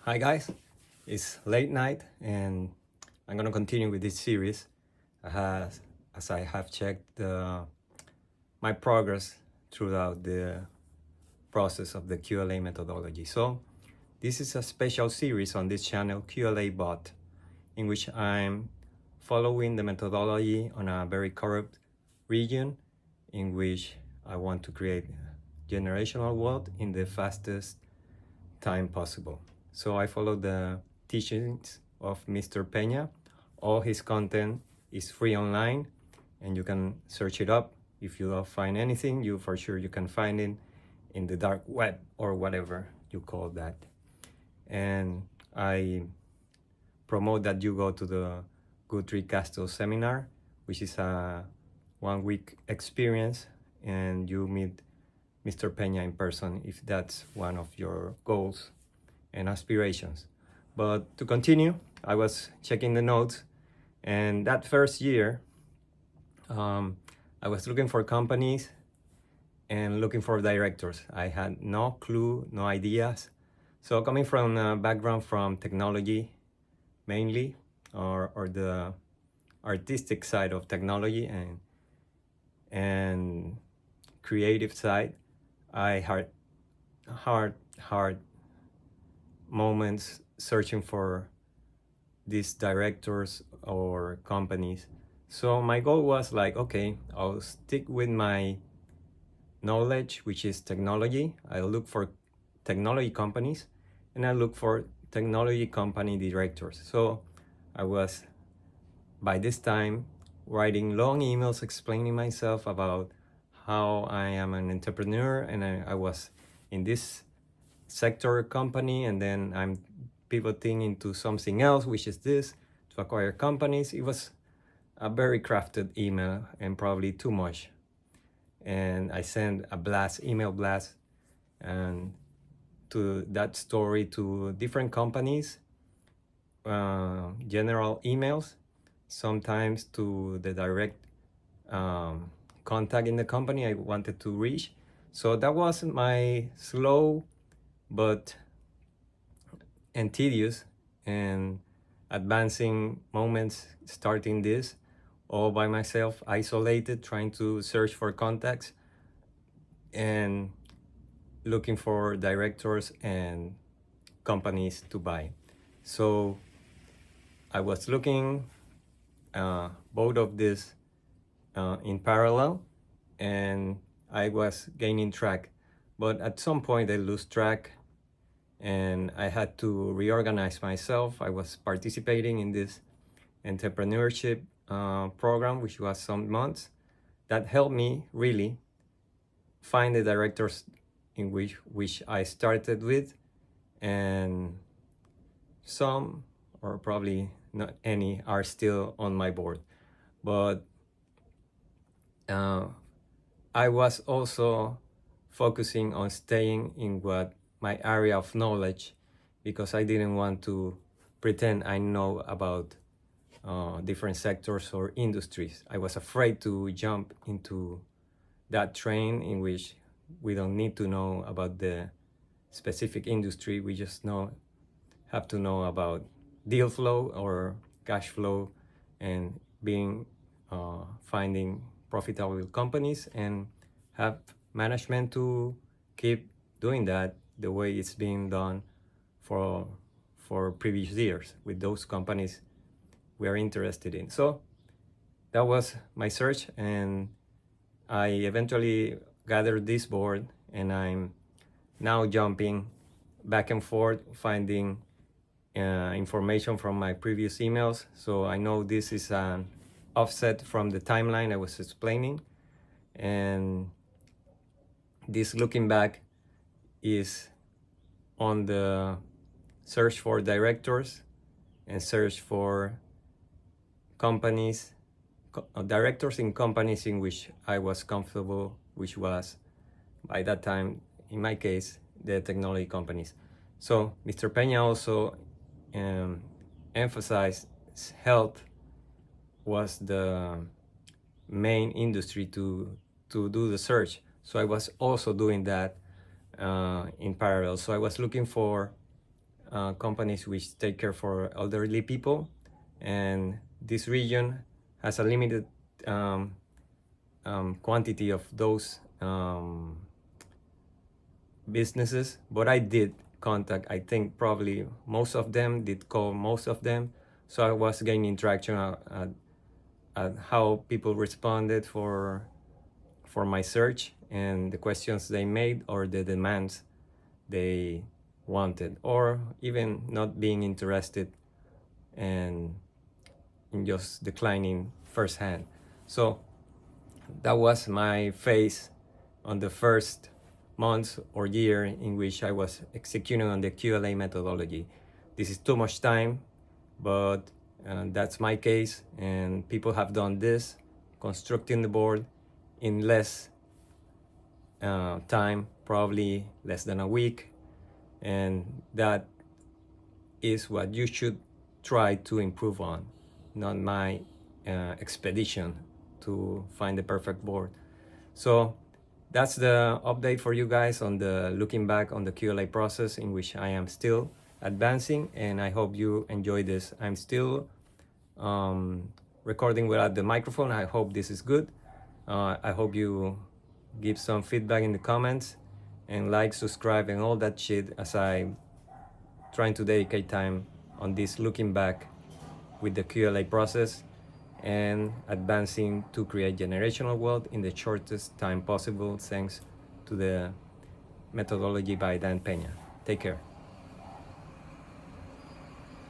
Hi guys, it's late night and I'm gonna continue with this series as I have checked my progress throughout the process of the QLA methodology. So this is a special series on this channel, QLA Bot, in which I'm following the methodology on a very corrupt region in which I want to create generational wealth in the fastest time possible. So I follow the teachings of Mr. Peña. All his content is free online and you can search it up. If you don't find anything, for sure you can find it in the dark web or whatever you call that. And I promote that you go to the Guthrie Castle seminar, which is a 1-week experience, and you meet Mr. Peña in person if that's one of your goals and aspirations. But to continue, I was checking the notes, and that first year, I was looking for companies and looking for directors. I had no clue, no ideas. So coming from a background from technology mainly, or the artistic side of technology and creative side, I had hard moments searching for these directors or companies. So my goal was like, okay, I'll stick with my knowledge, which is technology. I'll look for technology companies and I look for technology company directors. So I was, by this time, writing long emails explaining myself about how I am an entrepreneur and I was in this sector company and then I'm pivoting into something else, which is this, to acquire companies. It was a very crafted email and probably too much. And I sent a email blast and to that story to different companies, general emails, sometimes to the direct contact in the company I wanted to reach. So that was my slow but tedious and advancing moments, starting this all by myself, isolated, trying to search for contacts and looking for directors and companies to buy. So I was looking both of this in parallel, and I was gaining track, but at some point I lose track and I had to reorganize myself. I was participating in this entrepreneurship program, which was some months, that helped me really find the directors in which I started with, and some, or probably not any, are still on my board. But I was also focusing on staying in what my area of knowledge, because I didn't want to pretend I know about different sectors or industries. I was afraid to jump into that train in which we don't need to know about the specific industry. We just have to know about deal flow or cash flow and finding profitable companies and have management to keep doing that the way it's being done for previous years with those companies we are interested in. So that was my search, and I eventually gathered this board, and I'm now jumping back and forth, finding information from my previous emails. So I know this is an offset from the timeline I was explaining, and this looking back is on the search for directors and search for companies, directors in companies in which I was comfortable, which was by that time, in my case, the technology companies. So Mr. Peña also emphasized health was the main industry to do the search. So I was also doing that in parallel. So I was looking for companies which take care for elderly people, and this region has a limited quantity of those businesses, but I did contact, I think probably most of them, did call most of them, so I was gaining traction at how people responded for my search and the questions they made or the demands they wanted, or even not being interested and in just declining firsthand. So that was my phase on the first months or year in which I was executing on the QLA methodology. This is too much time, but that's my case, and people have done this, constructing the board in less time, probably less than a week, and that is what you should try to improve on, not my expedition to find the perfect board. So that's the update for you guys on the looking back on the QLA process, in which I am still advancing, and I hope you enjoy this. I'm still recording without the microphone. I hope this is good. I hope you give some feedback in the comments, and like, subscribe, and all that shit, as I trying to dedicate time on this looking back with the QLA process and advancing to create generational wealth in the shortest time possible, thanks to the methodology by Dan Peña. Take care.